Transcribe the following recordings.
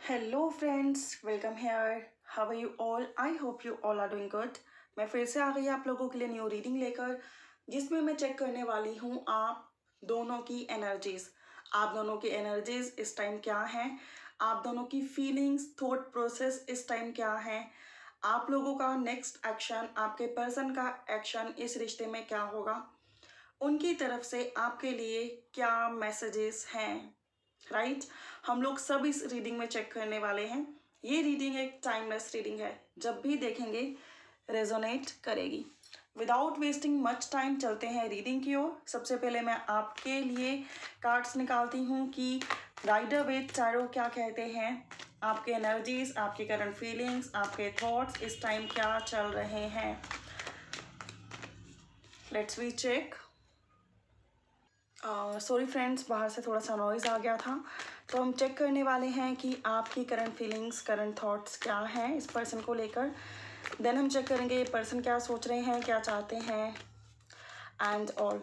Hello friends, welcome here. How are you all? I hope you all are doing good. मैं फिर से आ गई आप लोगों के लिए न्यू रीडिंग लेकर, जिसमें मैं चेक करने वाली हूँ आप दोनों की एनर्जीज। आप दोनों की एनर्जीज इस टाइम क्या हैं, आप दोनों की फीलिंग्स, थॉट प्रोसेस इस टाइम क्या है, आप लोगों का नेक्स्ट एक्शन, आपके पर्सन का एक्शन इस रिश्ते में क्या होगा, उनकी तरफ से आपके लिए क्या मैसेजेस हैं। राइट हम लोग सब इस रीडिंग में चेक करने वाले हैं। ये रीडिंग एक टाइमलेस रीडिंग है, जब भी देखेंगे रेजोनेट करेगी। विदाउट वेस्टिंग मच टाइम चलते हैं रीडिंग की ओर। सबसे पहले मैं आपके लिए कार्ड्स निकालती हूँ कि राइडर वेट टैरो क्या कहते हैं, आपके एनर्जीज, आपकी करंट फीलिंग्स, आपके थॉट्स इस टाइम क्या चल रहे हैं। Let's we check. Sorry friends, बाहर से थोड़ा सा नॉइज़ आ गया था। तो हम चेक करने वाले हैं कि आपकी करंट फीलिंग्स, करंट थॉट्स क्या हैं इस पर्सन को लेकर। देन हम चेक करेंगे ये पर्सन क्या सोच रहे हैं, क्या चाहते हैं एंड ऑल।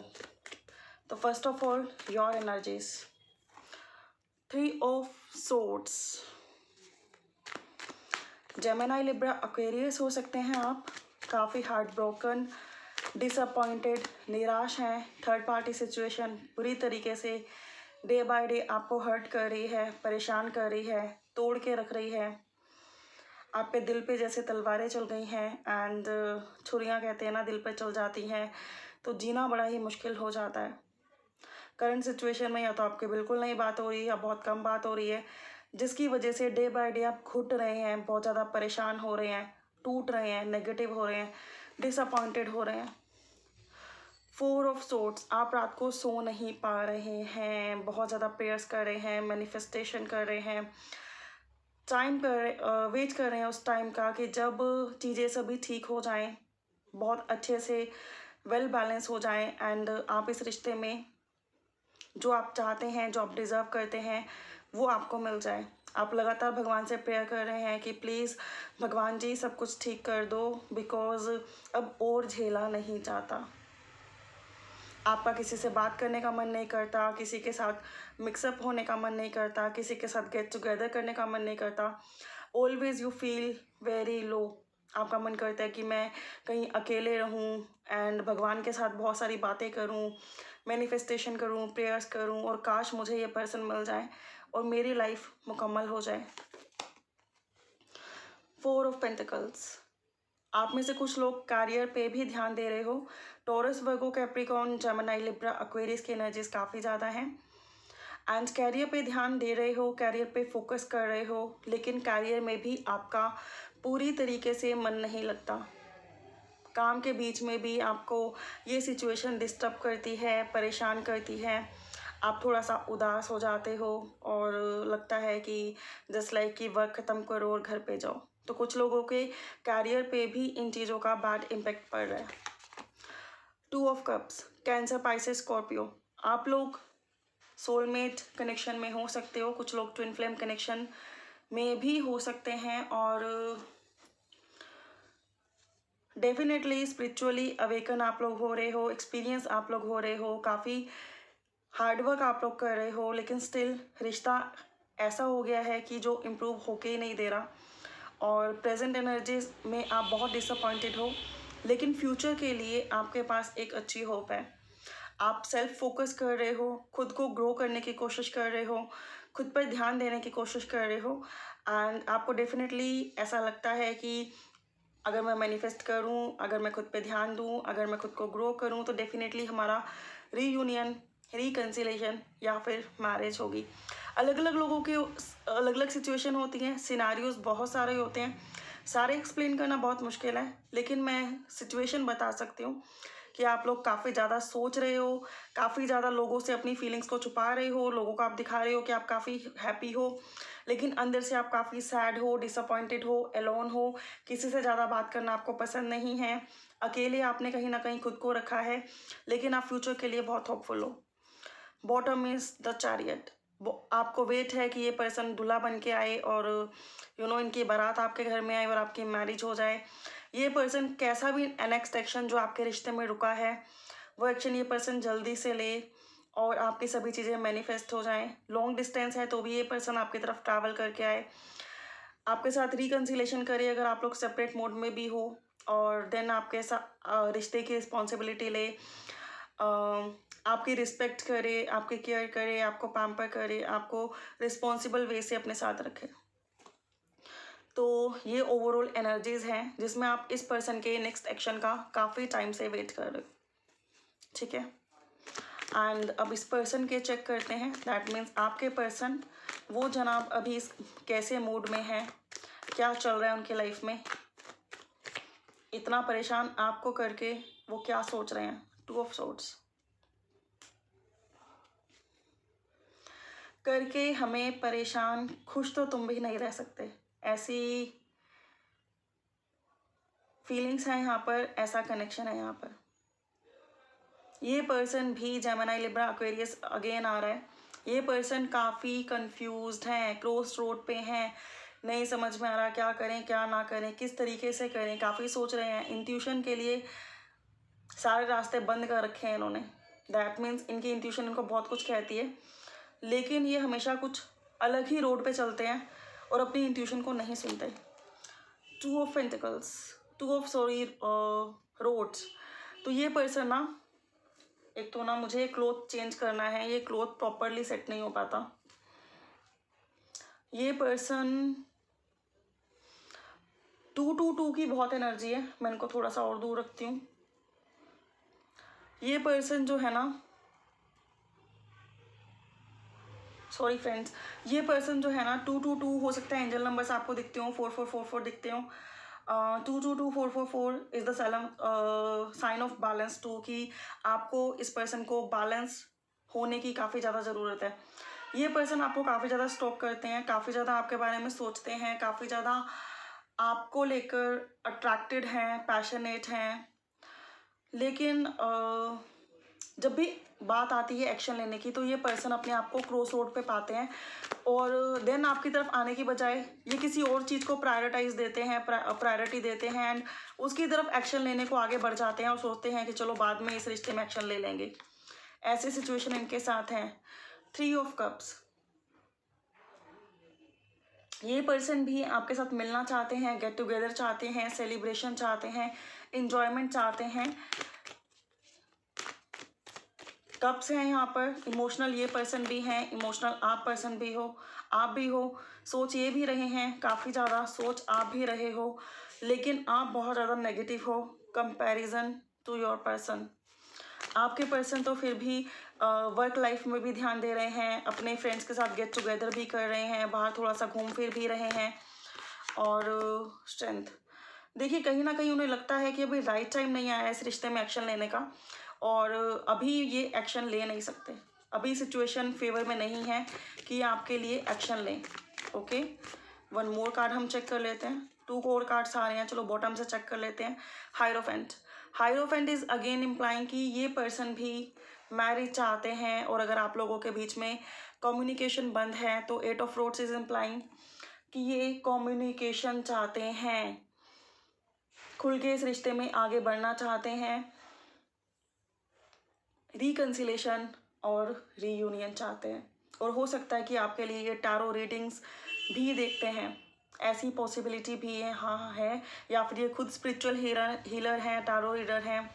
तो first of all your energies. 3 of swords. Gemini, Libra, Aquarius हो सकते हैं आप। काफ़ी हार्ट ब्रोकन, डिसअपॉइंटेड, निराश हैं। थर्ड पार्टी सिचुएशन बुरी तरीके से डे बाय डे आपको हर्ट कर रही है, परेशान कर रही है, तोड़ के रख रही है। आप पे दिल पे जैसे तलवारें चल गई हैं एंड छुरियां कहते हैं ना, दिल पे चल जाती हैं तो जीना बड़ा ही मुश्किल हो जाता है। करंट सिचुएशन में या तो आपके बिल्कुल नहीं बात हो रही है या बहुत कम बात हो रही है, जिसकी वजह से डे बाय डे आप घुट रहे हैं, बहुत ज़्यादा परेशान हो रहे हैं, टूट रहे हैं, नेगेटिव हो रहे हैं, डिसअपॉइंटेड हो रहे हैं। 4 ऑफ सोर्ड्स, आप रात को सो नहीं पा रहे हैं, बहुत ज़्यादा प्रेयर्स कर रहे हैं, मैनिफेस्टेशन कर रहे हैं, टाइम पर वेट कर रहे हैं उस टाइम का कि जब चीज़ें सभी ठीक हो जाएं, बहुत अच्छे से वेल बैलेंस हो जाएं एंड आप इस रिश्ते में जो आप चाहते हैं, जो आप डिज़र्व करते हैं, वो आपको मिल जाए। आप लगातार भगवान से प्रेयर कर रहे हैं कि प्लीज़ भगवान जी सब कुछ ठीक कर दो, बिकॉज़ अब और झेला नहीं जाता। आपका किसी से बात करने का मन नहीं करता, किसी के साथ मिक्सअप होने का मन नहीं करता, किसी के साथ गेट टुगेदर करने का मन नहीं करता। Always you feel very low. आपका मन करता है कि मैं कहीं अकेले रहूं एंड भगवान के साथ बहुत सारी बातें करूं, मैनिफेस्टेशन करूं, प्रेयर्स करूं और काश मुझे ये पर्सन मिल जाए और मेरी लाइफ मुकम्मल हो जाए। 4 ऑफ पेंटिकल्स, आप में से कुछ लोग कैरियर पे भी ध्यान दे रहे हो। टॉरस, वर्गो, कैप्रिकॉर्न, जेमिनी, लिब्रा, एक्वेरियस की एनर्जीज काफ़ी ज़्यादा हैं एंड कैरियर पे ध्यान दे रहे हो, कैरियर पे फोकस कर रहे हो, लेकिन कैरियर में भी आपका पूरी तरीके से मन नहीं लगता। काम के बीच में भी आपको ये सिचुएशन डिस्टर्ब करती है, परेशान करती है। आप थोड़ा सा उदास हो जाते हो और लगता है कि जस्ट लाइक कि वर्क ख़त्म करो और घर पे जाओ। तो कुछ लोगों के कैरियर पे भी इन चीज़ों का बैड इम्पेक्ट पड़ रहा है। 2 of cups, cancer, Pisces, Scorpio. आप लोग सोलमेट कनेक्शन में हो सकते हो, कुछ लोग ट्विन फ्लेम कनेक्शन में भी हो सकते हैं और डेफिनेटली स्पिरिचुअली अवेकन आप लोग हो रहे हो, एक्सपीरियंस आप लोग हो रहे हो, काफ़ी हार्डवर्क आप लोग कर रहे हो, लेकिन स्टिल रिश्ता ऐसा हो गया है कि जो इम्प्रूव होके ही नहीं दे रहा और प्रेजेंट एनर्जीज में आप बहुत डिसअपॉइंटेड हो, लेकिन फ्यूचर के लिए आपके पास एक अच्छी होप है। आप सेल्फ फोकस कर रहे हो, खुद को ग्रो करने की कोशिश कर रहे हो, खुद पर ध्यान देने की कोशिश कर रहे हो एंड आपको डेफिनेटली ऐसा लगता है कि अगर मैं मैनिफेस्ट करूं, अगर मैं खुद पे ध्यान दूं, अगर मैं खुद को ग्रो करूं तो डेफिनेटली हमारा रीयूनियन, रिकन्सिलेशन या फिर मैरिज होगी। अलग अलग लोगों के अलग अलग सिचुएशन होती हैं, सिनारियोज बहुत सारे होते हैं, सारे एक्सप्लेन करना बहुत मुश्किल है, लेकिन मैं सिचुएशन बता सकती हूँ कि आप लोग काफ़ी ज़्यादा सोच रहे हो, काफ़ी ज़्यादा लोगों से अपनी फीलिंग्स को छुपा रहे हो, लोगों को आप दिखा रहे हो कि आप काफ़ी हैप्पी हो, लेकिन अंदर से आप काफ़ी सैड हो, डिसअपॉइंटेड हो, एलोन हो, किसी से ज़्यादा बात करना आपको पसंद नहीं है, अकेले आपने कहीं ना कहीं खुद को रखा है, लेकिन आप फ्यूचर के लिए बहुत होपफुल हो। बॉटम इज द चैरियट, आपको वेट है कि ये पर्सन दूल्हा बन के आए और इनकी बारात आपके घर में आए और आपकी मैरिज हो जाए। ये पर्सन कैसा भी नेक्स्ट एक्शन जो आपके रिश्ते में रुका है वो एक्शन ये पर्सन जल्दी से ले और आपकी सभी चीज़ें मैनिफेस्ट हो जाएं। लॉन्ग डिस्टेंस है तो भी ये पर्सन आपकी तरफ ट्रैवल करके आए, आपके साथ रिकन्सिलेशन करे अगर आप लोग सेपरेट मोड में भी हो, और देन आपके साथ रिश्ते की रिस्पॉन्सिबिलिटी ले, आपकी रिस्पेक्ट करे, आपकी केयर करे, आपको पैम्पर करे, आपको रिस्पॉन्सिबल वे से अपने साथ रखे। तो ये ओवरऑल एनर्जीज हैं जिसमें आप इस पर्सन के नेक्स्ट एक्शन का काफ़ी टाइम से वेट कर रहे हो, ठीक है। एंड अब इस पर्सन के चेक करते हैं, दैट मीन्स आपके पर्सन वो जनाब अभी कैसे मूड में है, क्या चल रहा है उनके लाइफ में, इतना परेशान आपको करके वो क्या सोच रहे हैं। 2 ऑफ सोर्ड्स करके हमें परेशान, खुश तो तुम भी नहीं रह सकते, ऐसी फीलिंग्स हैं यहाँ पर, ऐसा कनेक्शन है यहाँ पर। ये पर्सन भी जेमिनी लिब्रा एक्वेरियस अगेन आ रहा है। ये पर्सन काफ़ी कंफ्यूज्ड हैं, क्रॉस रोड पे हैं, नहीं समझ में आ रहा क्या करें क्या ना करें, किस तरीके से करें, काफ़ी सोच रहे हैं। इंट्यूशन के लिए सारे रास्ते बंद कर रखे हैं इन्होंने, दैट मीन्स इनकी इंट्यूशन इनको बहुत कुछ कहती है, लेकिन ये हमेशा कुछ अलग ही रोड पे चलते हैं और अपनी इंट्यूशन को नहीं सुनते। 2 ऑफ पेंटिकल्स, 2 ऑफ रोड्स। तो ये पर्सन ना, एक तो ना मुझे क्लोथ चेंज करना है, ये क्लोथ प्रॉपरली सेट नहीं हो पाता। ये पर्सन 222 की बहुत एनर्जी है, मैं इनको थोड़ा सा और दूर रखती हूँ। ये पर्सन जो है ना, सॉरी फ्रेंड्स, ये पर्सन जो है ना 222 हो सकता है, एंजल नंबर्स आपको दिखते हो 4444 दिखते हो। 222444 is the sign of balance 2, कि आपको इस पर्सन को बैलेंस होने की काफ़ी ज़्यादा ज़रूरत है। ये पर्सन आपको काफ़ी ज़्यादा स्टॉक करते हैं, काफ़ी ज़्यादा आपके बारे में सोचते हैं, काफ़ी ज़्यादा आपको लेकर अट्रैक्टेड हैं, पैशनेट हैं, लेकिन जब भी बात आती है एक्शन लेने की तो ये पर्सन अपने आप को क्रॉस रोड पे पाते हैं, और देन आपकी तरफ आने की बजाय ये किसी और चीज़ को प्रायोरिटाइज देते हैं, प्रायोरिटी देते हैं, एंड उसकी तरफ एक्शन लेने को आगे बढ़ जाते हैं और सोचते हैं कि चलो बाद में इस रिश्ते में एक्शन ले लेंगे। ऐसी सिचुएशन इनके साथ है। 3 ऑफ कप्स, ये पर्सन भी आपके साथ मिलना चाहते हैं, गेट टुगेदर चाहते हैं, सेलिब्रेशन चाहते हैं, इंजॉयमेंट चाहते हैं। कप्स हैं यहाँ पर, इमोशनल ये पर्सन भी हैं, इमोशनल आप पर्सन भी हो, आप भी हो, सोच ये भी रहे हैं, काफ़ी ज़्यादा सोच आप भी रहे हो, लेकिन आप बहुत ज़्यादा नेगेटिव हो कंपैरिजन टू योर पर्सन। आपके पर्सन तो फिर भी वर्क लाइफ में भी ध्यान दे रहे हैं, अपने फ्रेंड्स के साथ गेट टुगेदर भी कर रहे हैं, बाहर थोड़ा सा घूम फिर भी रहे हैं, और स्ट्रेंथ देखिए, कहीं ना कहीं उन्हें लगता है कि अभी राइट टाइम नहीं आया इस रिश्ते में एक्शन लेने का, और अभी ये एक्शन ले नहीं सकते, अभी सिचुएशन फेवर में नहीं है कि आपके लिए एक्शन लें। ओके, 1 मोर कार्ड हम चेक कर लेते हैं। 2 और कार्ड्स आ रहे हैं, चलो बॉटम से चेक कर लेते हैं। Hierophant, hierophant is again implying कि ये पर्सन भी मैरिज चाहते हैं, और अगर आप लोगों के बीच में कम्युनिकेशन बंद है तो 8 ऑफ रोड्स इज इम्प्लाइंग कि ये कम्युनिकेशन चाहते हैं, खुल के इस रिश्ते में आगे बढ़ना चाहते हैं, रिकन्सिलेशन और रीयूनियन चाहते हैं, और हो सकता है कि आपके लिए ये टैरो रीडिंग्स भी देखते हैं, ऐसी पॉसिबिलिटी भी है, हाँ है, या फिर ये खुद स्पिरिचुअल हीलर हैं, टैरो रीडर हैं,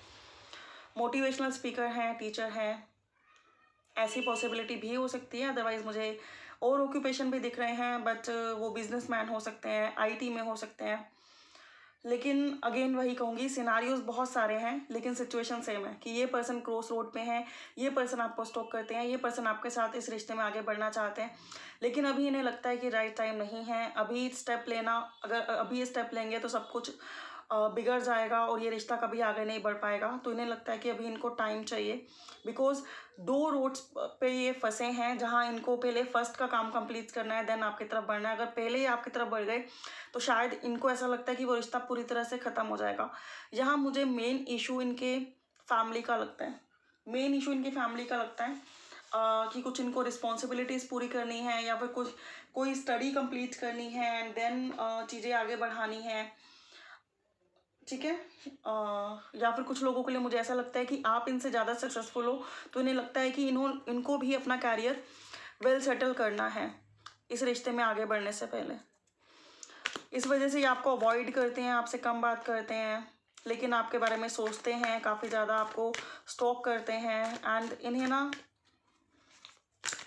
मोटिवेशनल स्पीकर हैं, टीचर हैं, ऐसी पॉसिबिलिटी भी हो सकती है। अदरवाइज मुझे और ऑक्यूपेशन भी दिख रहे हैं, बट वो बिजनेसमैन हो सकते हैं, आईटी में हो सकते हैं, लेकिन अगेन वही कहूँगी, सिनारियोज बहुत सारे हैं लेकिन सिचुएशन सेम है कि ये पर्सन क्रॉस रोड पे हैं, ये पर्सन आपको स्टॉक करते हैं, ये पर्सन आपके साथ इस रिश्ते में आगे बढ़ना चाहते हैं, लेकिन अभी इन्हें लगता है कि राइट टाइम नहीं है, अभी स्टेप लेना, अगर अभी ये स्टेप लेंगे तो सब कुछ बिगड़ जाएगा और ये रिश्ता कभी आगे नहीं बढ़ पाएगा। तो इन्हें लगता है कि अभी इनको टाइम चाहिए, बिकॉज 2 रोड्स पे ये फंसे हैं जहाँ इनको पहले फर्स्ट का काम कंप्लीट करना है, देन आपकी तरफ बढ़ना है। अगर पहले ही आपकी तरफ बढ़ गए तो शायद इनको ऐसा लगता है कि वो रिश्ता पूरी तरह से ख़त्म हो जाएगा। यहाँ मुझे मेन इशू इनके फैमिली का लगता है, मेन इशू इनकी फैमिली का लगता है कि कुछ इनको रिस्पॉन्सिबिलिटीज़ पूरी करनी है, या फिर कुछ कोई स्टडी कंप्लीट करनी है, एंड देन चीज़ें आगे बढ़ानी है, ठीक है। या फिर कुछ लोगों के लिए मुझे ऐसा लगता है कि आप इनसे ज़्यादा सक्सेसफुल हो, तो इन्हें लगता है कि इनको भी अपना कैरियर वेल सेटल करना है इस रिश्ते में आगे बढ़ने से पहले। इस वजह से ये आपको अवॉइड करते हैं, आपसे कम बात करते हैं, लेकिन आपके बारे में सोचते हैं, काफ़ी ज़्यादा आपको स्टॉक करते हैं। एंड इन्हें ना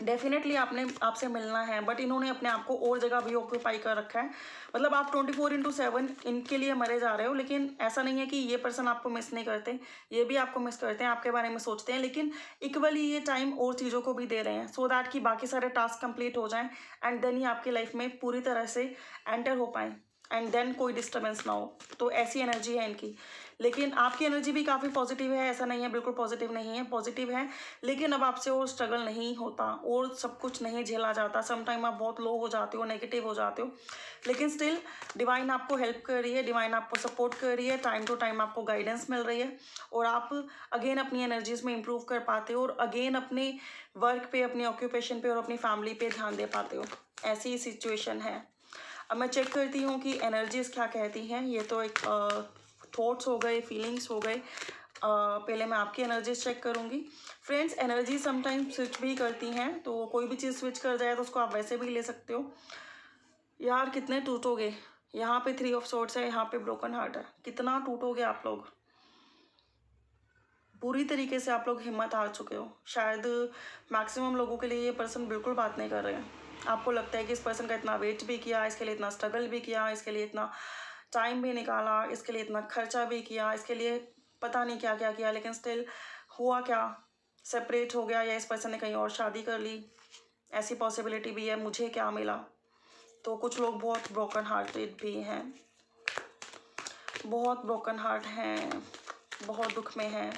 डेफिनेटली आपसे मिलना है, बट इन्होंने अपने आप को और जगह भी ऑक्यूपाई कर रखा है। मतलब आप 24/7 इनके लिए मरे जा रहे हो, लेकिन ऐसा नहीं है कि ये पर्सन आपको मिस नहीं करते, ये भी आपको मिस करते हैं, आपके बारे में सोचते हैं, लेकिन इक्वली ये टाइम और चीज़ों को भी दे रहे हैं सो दैट कि बाकी सारे टास्क कंप्लीट हो जाएं एंड देन ही आपकी लाइफ में पूरी तरह से एंटर हो पाएँ एंड देन कोई डिस्टर्बेंस ना हो। तो ऐसी एनर्जी है इनकी। लेकिन आपकी एनर्जी भी काफ़ी पॉजिटिव है, ऐसा नहीं है बिल्कुल पॉजिटिव नहीं है, पॉजिटिव है, लेकिन अब आपसे और स्ट्रगल नहीं होता और सब कुछ नहीं झेला जाता। समटाइम आप बहुत लो हो जाते हो, नेगेटिव हो जाते हो, लेकिन स्टिल डिवाइन आपको हेल्प कर रही है, डिवाइन आपको सपोर्ट कर रही है, टाइम टू टाइम आपको गाइडेंस मिल रही है और आप अगेन अपनी एनर्जीज में इंप्रूव कर पाते हो और अगेन अपने वर्क पे, अपनी ऑक्यूपेशन पे और अपनी फैमिली पे ध्यान दे पाते हो। ऐसी सिचुएशन है। अब मैं चेक करती हूँ कि एनर्जीज क्या कहती हैं। ये तो एक थॉट्स हो गए, फीलिंग्स हो गए। पहले मैं आपकी एनर्जीज चेक करूँगी। फ्रेंड्स, एनर्जी समटाइम्स स्विच भी करती हैं, तो कोई भी चीज़ स्विच कर जाए तो उसको आप वैसे भी ले सकते हो। यार कितने टूटोगे, यहाँ पे 3 ऑफ सॉर्ड्स है, यहाँ पे ब्रोकन हार्ट है। कितना टूटोगे आप लोग, पूरी तरीके से आप लोग हिम्मत हार चुके हो। शायद मैक्सिमम लोगों के लिए ये पर्सन बिल्कुल बात नहीं कर रहे हैं। आपको लगता है कि इस पर्सन का इतना वेट भी किया, इसके लिए इतना स्ट्रगल भी किया, इसके लिए इतना टाइम भी निकाला, इसके लिए इतना खर्चा भी किया, इसके लिए पता नहीं क्या क्या किया, लेकिन स्टिल हुआ क्या, सेपरेट हो गया या इस पर्सन ने कहीं और शादी कर ली। ऐसी पॉसिबिलिटी भी है। मुझे क्या मिला। तो कुछ लोग बहुत ब्रोकन हार्टेड भी हैं, बहुत ब्रोकन हार्ट हैं, बहुत दुख में हैं।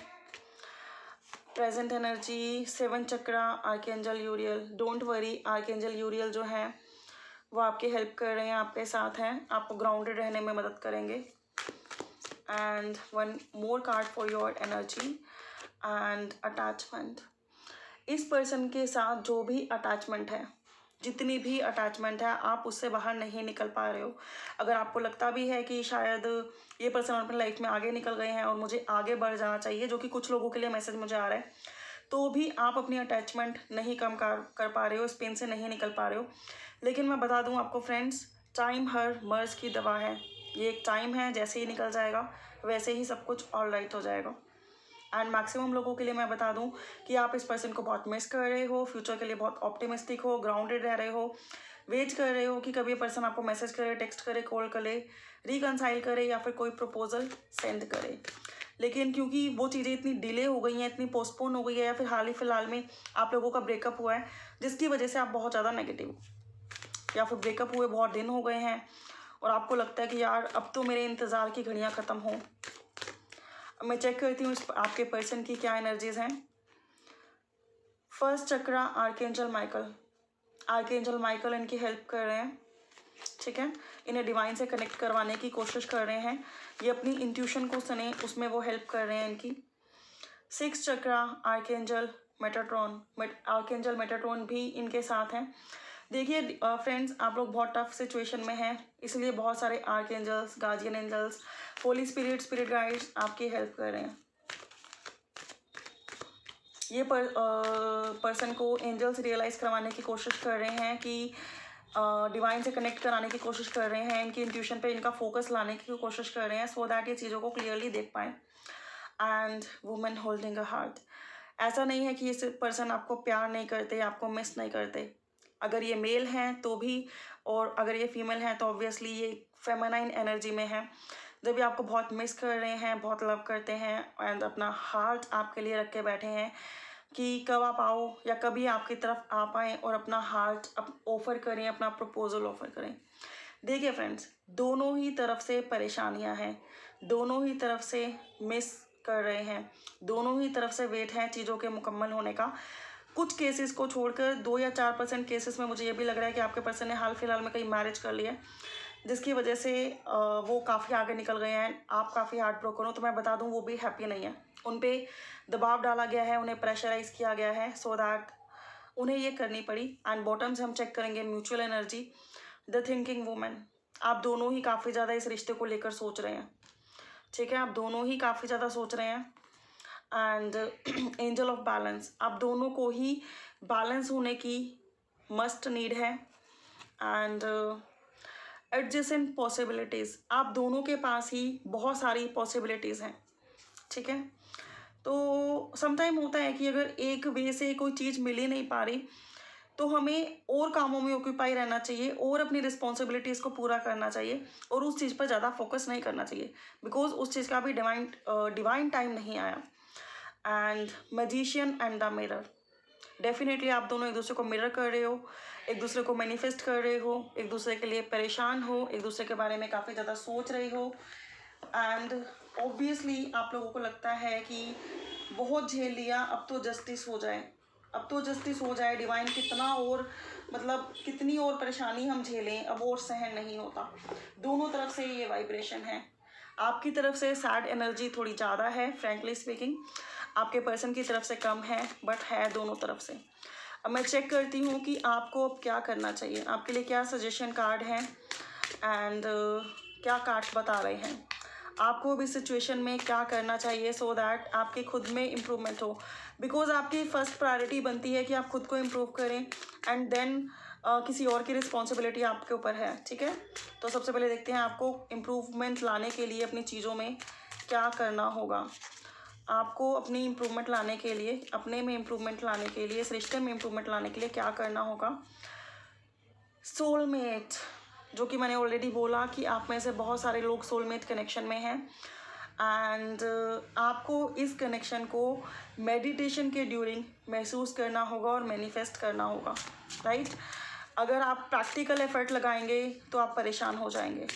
Present energy 7 chakra, archangel Uriel. Don't worry, archangel Uriel जो है वो आपकी हेल्प कर रहे हैं, आपके साथ हैं, आपको ग्राउंडेड रहने में मदद करेंगे। And 1 more card for your energy and attachment. इस पर्सन के साथ जो भी अटैचमेंट है, जितनी भी अटैचमेंट है, आप उससे बाहर नहीं निकल पा रहे हो। अगर आपको लगता भी है कि शायद ये पर्सन अपनी लाइफ में आगे निकल गए हैं और मुझे आगे बढ़ जाना चाहिए, जो कि कुछ लोगों के लिए मैसेज मुझे आ रहा है, तो भी आप अपनी अटैचमेंट नहीं कम कर पा रहे हो, इस पेन से नहीं निकल पा रहे हो। लेकिन मैं बता दूं आपको फ्रेंड्स, टाइम हर मर्ज की दवा है। ये एक टाइम है, जैसे ही निकल जाएगा वैसे ही सब कुछ ऑल राइट हो जाएगा। एंड मैक्सिमम लोगों के लिए मैं बता दूं कि आप इस पर्सन को बहुत मिस कर रहे हो, फ्यूचर के लिए बहुत ऑप्टिमिस्टिक हो, ग्राउंडेड रह रहे हो, वेट कर रहे हो कि कभी ये पर्सन आपको मैसेज करे, टेक्स्ट करे, कॉल करे, रिकनसाइल करे या फिर कोई प्रपोजल सेंड करे। लेकिन क्योंकि वो चीज़ें इतनी डिले हो गई हैं, इतनी पोस्टपोन हो गई है, या फिर हाल ही फिलहाल में आप लोगों का ब्रेकअप हुआ है, जिसकी वजह से आप बहुत ज़्यादा नेगेटिव हो, या फिर ब्रेकअप हुए बहुत दिन हो गए हैं और आपको लगता है कि यार अब तो मेरे इंतज़ार की घड़ियाँ ख़त्म हो। मैं चेक करती हूँ इस आपके पर्सन की क्या एनर्जीज हैं। फर्स्ट चक्रा, आर्कएंजल माइकल। आर्कएंजल माइकल इनकी हेल्प कर रहे हैं, ठीक है, इन्हें डिवाइन से कनेक्ट करवाने की कोशिश कर रहे हैं। ये अपनी इंट्यूशन को सुने, उसमें वो हेल्प कर रहे हैं इनकी। 6 चक्रा, आर्कएंजल मेटाट्रॉन। आर्कएंजल मेटाट्रॉन भी इनके साथ हैं। देखिए फ्रेंड्स, आप लोग बहुत टफ सिचुएशन में हैं, इसलिए बहुत सारे archangels, guardian angels, holy spirit, spirit guides आपकी हेल्प कर रहे हैं। ये पर्सन को एंजल्स रियलाइज़ करवाने की कोशिश कर रहे हैं कि डिवाइन से कनेक्ट कराने की कोशिश कर रहे हैं, इनकी इंट्यूशन पे इनका फोकस लाने की कोशिश कर रहे हैं सो दैट ये चीज़ों को क्लियरली देख पाएँ। And women holding a heart. ऐसा नहीं है कि ये पर्सन आपको प्यार नहीं करते, आपको मिस नहीं करते। अगर ये मेल हैं तो भी, और अगर ये फीमेल हैं तो ऑब्वियसली ये फेमिनाइन एनर्जी में है। जब ये आपको बहुत मिस कर रहे हैं, बहुत लव करते हैं एंड अपना हार्ट आपके लिए रख के बैठे हैं कि कब आप आओ या कभी आपकी तरफ आ पाएँ और अपना हार्ट ऑफ़र करें, अपना प्रपोजल ऑफ़र करें। देखिए फ्रेंड्स, दोनों ही तरफ से परेशानियां हैं, दोनों ही तरफ से मिस कर रहे हैं, दोनों ही तरफ से वेट है चीज़ों के मुकम्मल होने का। कुछ केसेस को छोड़कर 2 या 4% केसेस में मुझे ये भी लग रहा है कि आपके पर्सन ने हाल फिलहाल में कहीं मैरिज कर लिया है, जिसकी वजह से वो काफ़ी आगे निकल गए हैं, आप काफ़ी हार्ट ब्रोकन हो। तो मैं बता दूं वो भी हैप्पी नहीं है, उन पर दबाव डाला गया है, उन्हें प्रेशराइज किया गया है सो दैट उन्हें ये करनी पड़ी। एंड बॉटम से हम चेक करेंगे mutual energy, the thinking women. आप दोनों ही काफ़ी ज़्यादा इस रिश्ते को लेकर सोच रहे हैं, ठीक है, आप दोनों ही काफ़ी ज़्यादा सोच रहे हैं। एंड एंजल ऑफ बैलेंस, आप दोनों को ही बैलेंस होने की मस्ट नीड है। एंड एडजेसेंट पॉसिबिलिटीज़, आप दोनों के पास ही बहुत सारी पॉसिबिलिटीज़ हैं। ठीक है, तो समटाइम होता है कि अगर एक वे से कोई चीज़ मिल ही नहीं पा रही तो हमें और कामों में ऑक्यूपाई रहना चाहिए और अपनी रिस्पॉन्सिबिलिटीज़ को पूरा करना चाहिए और उस चीज़ पर ज़्यादा फोकस नहीं करना चाहिए, बिकॉज उस चीज़ का भी डिवाइन टाइम नहीं आया। And magician and the mirror, definitely आप दोनों एक दूसरे को मिरर कर रहे हो, एक दूसरे को मैनिफेस्ट कर रहे हो, एक दूसरे के लिए परेशान हो, एक दूसरे के बारे में काफ़ी ज़्यादा सोच रहे हो। एंड ऑब्वियसली आप लोगों को लगता है कि बहुत झेल लिया, अब तो जस्टिस हो जाए, अब तो जस्टिस हो जाए। डिवाइन कितना और मतलब कितनी और परेशानी हम झेलें, अब और सहन नहीं होता। दोनों तरफ से ये वाइब्रेशन है। आपकी तरफ से सैड एनर्जी थोड़ी ज़्यादा है, फ्रैंकली स्पीकिंग, आपके पर्सन की तरफ से कम है, बट है दोनों तरफ से। अब मैं चेक करती हूँ कि आपको अब क्या करना चाहिए, आपके लिए क्या सजेशन कार्ड है एंड क्या कार्ड्स बता रहे हैं आपको भी सिचुएशन में क्या करना चाहिए, सो दैट आपके खुद में इम्प्रूवमेंट हो। बिकॉज आपकी फर्स्ट प्रायोरिटी बनती है कि आप खुद को इम्प्रूव करें एंड देन किसी और की रिस्पॉन्सिबिलिटी आपके ऊपर है। ठीक है, तो सबसे पहले देखते हैं आपको इम्प्रूवमेंट लाने के लिए अपनी चीज़ों में क्या करना होगा। आपको अपनी इम्प्रूवमेंट लाने के लिए, अपने में इम्प्रूवमेंट लाने के लिए, इस रिश्ते में इम्प्रूवमेंट लाने के लिए क्या करना होगा। सोलमेट, जो कि मैंने ऑलरेडी बोला कि आप में से बहुत सारे लोग सोलमेट कनेक्शन में हैं एंड आपको इस कनेक्शन को मेडिटेशन के ड्यूरिंग महसूस करना होगा और मैनिफेस्ट करना होगा, राइट। अगर आप प्रैक्टिकल एफर्ट लगाएंगे तो आप परेशान हो जाएंगे।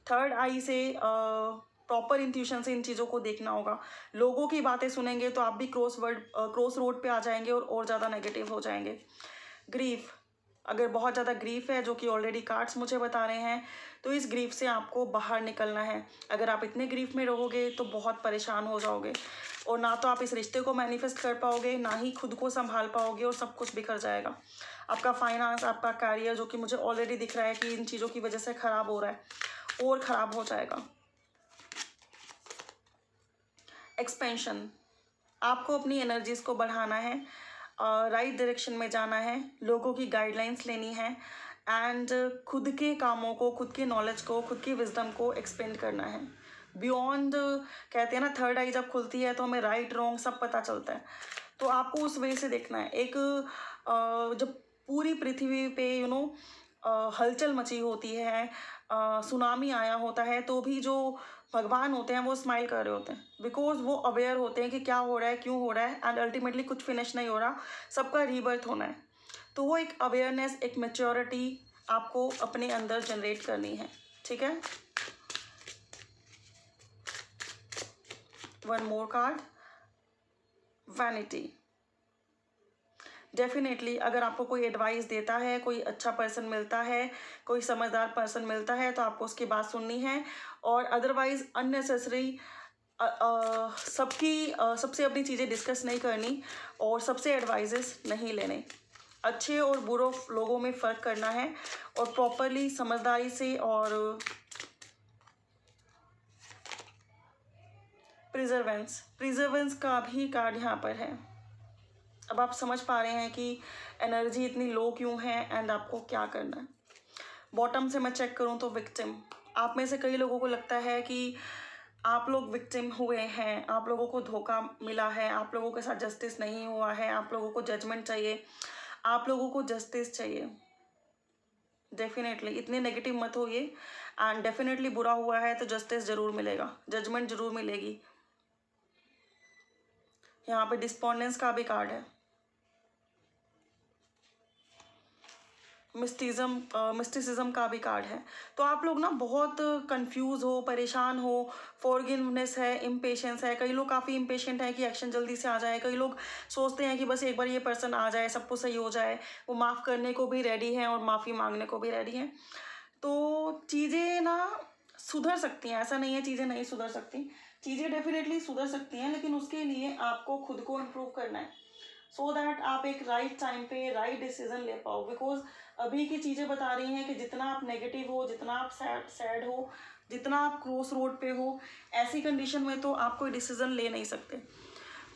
थर्ड आई से प्रॉपर इंट्यूशन से इन चीज़ों को देखना होगा। लोगों की बातें सुनेंगे तो आप भी क्रॉस रोड पे आ जाएंगे और ज़्यादा नेगेटिव हो जाएंगे। ग्रीफ, अगर बहुत ज़्यादा ग्रीफ है, जो कि ऑलरेडी कार्ड्स मुझे बता रहे हैं, तो इस ग्रीफ से आपको बाहर निकलना है। अगर आप इतने ग्रीफ में रहोगे तो बहुत परेशान हो जाओगे और ना तो आप इस रिश्ते को मैनिफेस्ट कर पाओगे, ना ही खुद को संभाल पाओगे और सब कुछ बिखर जाएगा। आपका फाइनेंस, आपका कैरियर, जो कि मुझे ऑलरेडी दिख रहा है कि इन चीज़ों की वजह से ख़राब हो रहा है और ख़राब हो जाएगा। एक्सपेंशन, आपको अपनी एनर्जीज़ को बढ़ाना है, राइट डायरेक्शन में जाना है, लोगों की गाइडलाइंस लेनी है एंड खुद के कामों को, खुद के नॉलेज को, खुद की विजडम को एक्सपेंड करना है बियॉन्ड। कहते हैं ना, थर्ड आई जब खुलती है तो हमें राइट रॉन्ग सब पता चलता है, तो आपको उस वे से देखना है। एक जब पूरी पृथ्वी पे हलचल मची होती है, सुनामी आया होता है, तो भी जो भगवान होते हैं वो स्माइल कर रहे होते हैं, बिकॉज वो अवेयर होते हैं कि क्या हो रहा है, क्यों हो रहा है एंड अल्टीमेटली कुछ फिनिश नहीं हो रहा, सबका रीबर्थ होना है। तो वो एक अवेयरनेस, एक मैच्योरिटी आपको अपने अंदर जनरेट करनी है। ठीक है, one more card, vanity. Definitely अगर आपको कोई एडवाइस देता है, कोई अच्छा पर्सन मिलता है, कोई समझदार पर्सन मिलता है, तो आपको उसकी बात सुननी है और अदरवाइज अननेसेसरी सबसे अपनी चीज़ें डिस्कस नहीं करनी और सबसे एडवाइजेस नहीं लेने। अच्छे और बुरे लोगों में फ़र्क करना है और प्रॉपरली समझदारी से। और प्रिजर्वेंस का भी कार्ड यहाँ पर है। अब आप समझ पा रहे हैं कि एनर्जी इतनी लो क्यों है एंड आपको क्या करना है। बॉटम से मैं चेक करूं तो विक्टिम, आप में से कई लोगों को लगता है कि आप लोग विक्टिम हुए हैं, आप लोगों को धोखा मिला है, आप लोगों के साथ जस्टिस नहीं हुआ है, आप लोगों को जजमेंट चाहिए, आप लोगों को जस्टिस चाहिए। डेफिनेटली इतने नेगेटिव मत होइए एंड डेफिनेटली बुरा हुआ है तो जस्टिस ज़रूर मिलेगा, जजमेंट ज़रूर मिलेगी। यहाँ पे डिस्पोंडेंस का भी कार्ड है। मिस्टिसिज्म का भी कार्ड है। तो आप लोग ना बहुत कंफ्यूज हो, परेशान हो, फॉरगिवनेस है, इम्पेशेंस है। कई लोग काफ़ी इम्पेशेंट है कि एक्शन जल्दी से आ जाए, कई लोग सोचते हैं कि बस एक बार ये पर्सन आ जाए सब कुछ सही हो जाए, वो माफ़ करने को भी रेडी हैं और माफ़ी मांगने को भी रेडी हैं। तो चीज़ें ना सुधर सकती हैं, ऐसा नहीं है चीज़ें नहीं सुधर सकती, चीज़ें डेफिनेटली सुधर सकती हैं, लेकिन उसके लिए आपको खुद को इम्प्रूव करना है, सो दैट आप एक राइट टाइम पे राइट डिसीजन ले पाओ। बिकॉज अभी की चीज़ें बता रही हैं कि जितना आप नेगेटिव हो, जितना आप सैड हो, जितना आप क्रॉस रोड पे हो, ऐसी कंडीशन में तो आप कोई डिसीजन ले नहीं सकते,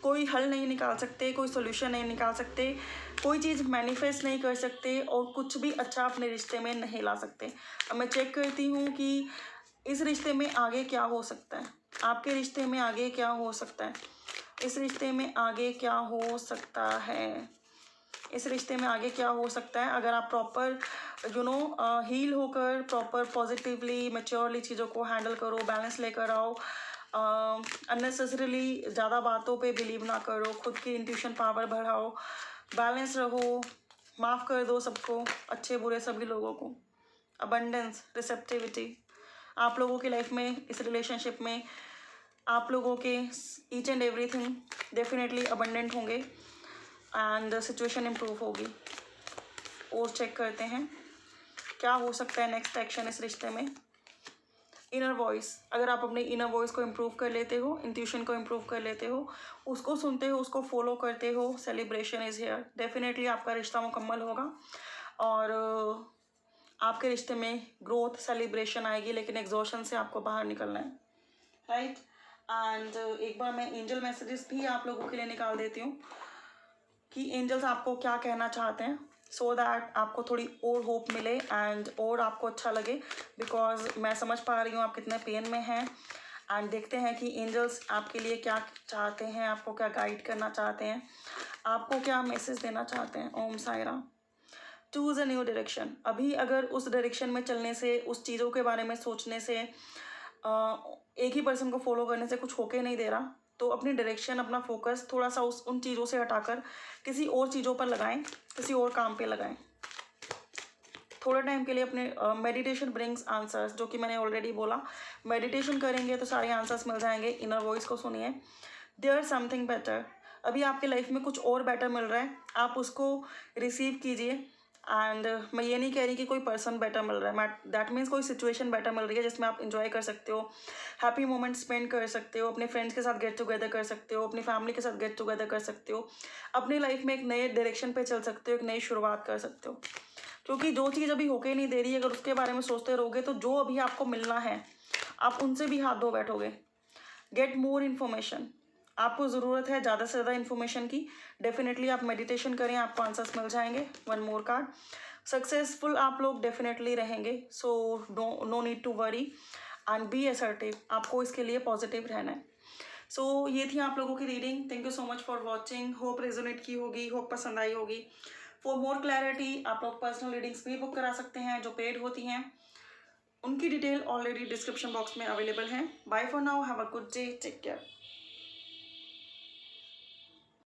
कोई हल नहीं निकाल सकते, कोई सोल्यूशन नहीं निकाल सकते, कोई चीज़ मैनिफेस्ट नहीं कर सकते और कुछ भी अच्छा अपने रिश्ते में नहीं ला सकते। अब मैं चेक करती हूँ कि इस रिश्ते में आगे क्या हो सकता है, आपके रिश्ते में आगे क्या हो सकता है, इस रिश्ते में आगे क्या हो सकता है, इस रिश्ते में आगे क्या हो सकता है। अगर आप प्रॉपर हील होकर प्रॉपर पॉजिटिवली मैच्योरली चीज़ों को हैंडल करो, बैलेंस लेकर आओ, अननेसेसरीली ज़्यादा बातों पे बिलीव ना करो, खुद की इंट्यूशन पावर बढ़ाओ, बैलेंस रहो, माफ़ कर दो सबको, अच्छे बुरे सभी लोगों को, अबंडेंस, रिसेप्टिविटी। आप लोगों की लाइफ में, इस रिलेशनशिप में आप लोगों के each and everything definitely abundant होंगे एंड सिचुएशन इम्प्रूव होगी। और चेक करते हैं क्या हो सकता है नेक्स्ट एक्शन इस रिश्ते में। इनर वॉइस, अगर आप अपने इनर वॉइस को इम्प्रूव कर लेते हो, इंट्यूशन को इम्प्रूव कर लेते हो, उसको सुनते हो, उसको फॉलो करते हो, सेलिब्रेशन इज़ हियर, डेफिनेटली आपका रिश्ता मुकम्मल होगा और आपके रिश्ते में ग्रोथ, सेलिब्रेशन आएगी, लेकिन एग्जॉशन से आपको बाहर निकलना है, राइट। एंड एक बार मैं एंजल मैसेजेस भी आप लोगों के लिए निकाल देती हूँ कि एंजल्स आपको क्या कहना चाहते हैं, सो दैट आपको थोड़ी और होप मिले एंड और आपको अच्छा लगे। बिकॉज मैं समझ पा रही हूँ आप कितने पेन में हैं एंड देखते हैं कि एंजल्स आपके लिए क्या चाहते हैं, आपको क्या गाइड करना चाहते हैं, आपको क्या मैसेज देना चाहते हैं। Om Sai Ram. Choose a new direction. अभी अगर उस डायरेक्शन में चलने से, उस चीज़ों के बारे में सोचने से, एक ही पर्सन को फॉलो करने से कुछ होके नहीं दे रहा, तो अपनी डायरेक्शन, अपना फोकस थोड़ा सा उन चीज़ों से हटाकर किसी और चीज़ों पर लगाएं, किसी और काम पे लगाएं। थोड़े टाइम के लिए अपने मेडिटेशन ब्रिंग्स आंसर्स, जो कि मैंने ऑलरेडी बोला, मेडिटेशन करेंगे तो सारे आंसर्स मिल जाएंगे। इनर वॉइस को सुनिए, देयर समथिंग बेटर। अभी आपके लाइफ में कुछ और बेटर मिल रहा है, आप उसको रिसीव कीजिए। एंड मैं ये नहीं कह रही कि कोई पर्सन बेटर मिल रहा है, दैट मीन्स कोई सिचुएशन बेटर मिल रही है जिसमें आप इंजॉय कर सकते हो, हैप्पी मोमेंट स्पेंड कर सकते हो, अपने फ्रेंड्स के साथ गेट टुगेदर कर सकते हो, अपनी फैमिली के साथ गेट टुगेदर कर सकते हो, अपनी लाइफ में एक नए डायरेक्शन पे चल सकते हो, एक नई शुरुआत कर सकते हो। क्योंकि जो चीज़ अभी होके नहीं दे रही है, अगर उसके बारे में सोचते रहोगे तो जो अभी आपको मिलना है आप उनसे भी हाथ धो बैठोगे। गेट मोर इन्फॉर्मेशन, आपको ज़रूरत है ज़्यादा से ज़्यादा इन्फॉर्मेशन की, डेफिनेटली आप मेडिटेशन करें, आपको आंसर्स मिल जाएंगे। वन मोर कार्ड, सक्सेसफुल आप लोग डेफिनेटली रहेंगे, so no need to worry and be assertive, आपको इसके लिए पॉजिटिव रहना है। सो ये थी आप लोगों की reading. Thank you so much for watching, hope resonate की होगी, होप पसंद आई होगी। फॉर मोर क्लैरिटी आप लोग पर्सनल रीडिंग्स भी बुक करा सकते हैं जो पेड होती हैं, उनकी डिटेल ऑलरेडी डिस्क्रिप्शन बॉक्स में अवेलेबल है। Bye for now, have a good day, take care.